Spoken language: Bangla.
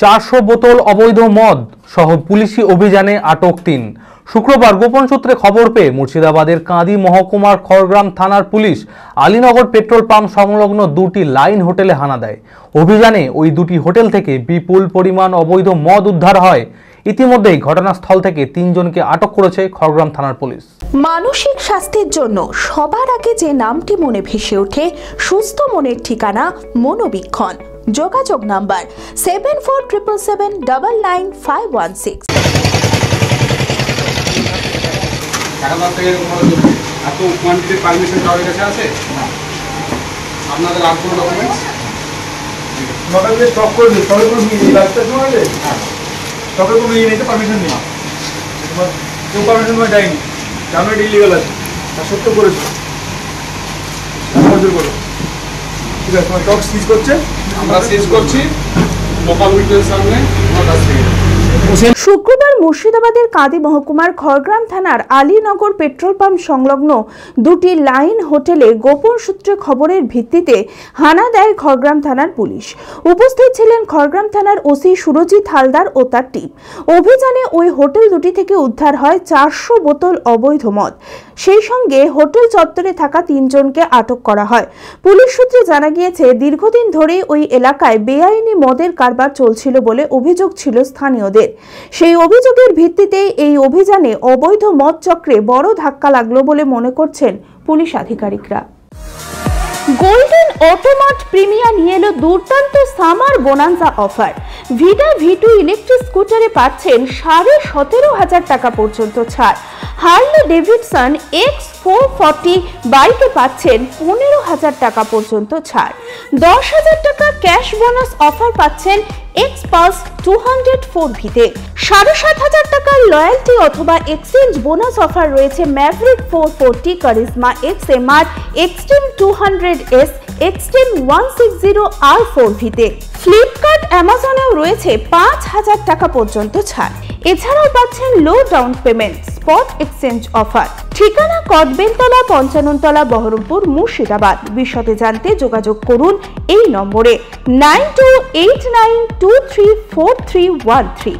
400 বোতল অবৈধ মদ সহ পুলিশি অভিযানে আটক 3। শুক্রবার গোপন সূত্রে খবর পেয়ে মুর্শিদাবাদের কাঁদি মহকুমার খড়গ্রাম থানার পুলিশ আলীনগর পেট্রোল পাম্প সংলগ্ন দুটি লাইন হোটেলে হানা দেয়। অভিযানে ওই দুটি হোটেল থেকে বিপুল পরিমাণ অবৈধ মদ উদ্ধার হয়। ইতিমধ্যেই ঘটনাস্থল থেকে 3 জনকে আটক করেছে খড়গ্রাম থানার পুলিশ। মানসিক স্বাস্থ্যের জন্য সবার আগে যে নামটি মনে ভেসে ওঠে, সুস্থ মনের ঠিকানা মনোবীক্ষণ। যোগাযোগ নাম্বার 7477799516। আপনাদের আর কোনো ডকুমেন্টস স্টক করে দিই, তবে কোনো স্টকে কোনো ইয়ে নিতে পারমিশন নেই। তোমার কেউ পারমিশন তোমায় দেয়নি, কারণ এটা ইলিগাল আছে, তা সত্য করেছো। করো ঠিক আছে, তোমার স্টক সিজ করছে, আমরা সিজ করছি লোকাল উইটনেসের সামনে আমার কাছ থেকে। শুক্রবার মুর্শিদাবাদের কাঁদি মহকুমার খড়গ্রাম থানার আলীনগর পেট্রোল পাম্প সংলগ্ন দুটি লাইন হোটেলে গোপন সূত্রে খবরের ভিত্তিতে হানা দেয় খড়গ্রাম থানার পুলিশ। উপস্থিত ছিলেন খড়গ্রাম থানার ওসি সুরজিৎ হালদার ও তার টিম। অভিযানে ওই হোটেল দুটি থেকে উদ্ধার হয় 400 বোতল অবৈধ মদ। সেই সঙ্গে হোটেল চত্বরে থাকা 3 জনকে আটক করা হয়। পুলিশ সূত্রে জানা গিয়েছে, দীর্ঘদিন ধরেই ওই এলাকায় বেআইনি মদের কারবার চলছিল বলে অভিযোগ ছিল স্থানীয়দের। সেই অভিযোগের ভিত্তিতে এই অভিযানে অবৈধ মদ চক্রে বড় ধাক্কা লাগলো বলে মনে করছেন পুলিশ আধিকারিকরা। গোল্ডেন অটোমার্ট প্রিমিয়া নিয়ে এলো দুর্দান্ত summer bonanza offer. Vida V2 electric স্কুটারে পাচ্ছেন 17,500 টাকা পর্যন্ত ছাড়। হার্লে ডেভিডসন X440 বাইকে পাচ্ছেন 15,000 টাকা পর্যন্ত ছাড়। 10,000 টাকা ক্যাশ বোনাস অফার পাচ্ছেন Xpass 204V-তে। 7,500 টাকার লয়্যালটি অথবা এক্সচেঞ্জ বোনাস অফার রয়েছে Maverick 440, Karizma XMR, Xtreme 200S, Xtreme 160R4V-তে। ফ্লিপকার্ট, অ্যামাজনেও রয়েছে 5,000 টাকা পর্যন্ত ছাড়। এছাড়াও পাচ্ছেন low down payment, spot exchange offer. ঠিকানা কদবেলতলা, 55 তলা, বহরমপুর, মুর্শিদাবাদ। বিশদে জানতে যোগাযোগ করুন এই নম্বরে 9289234313।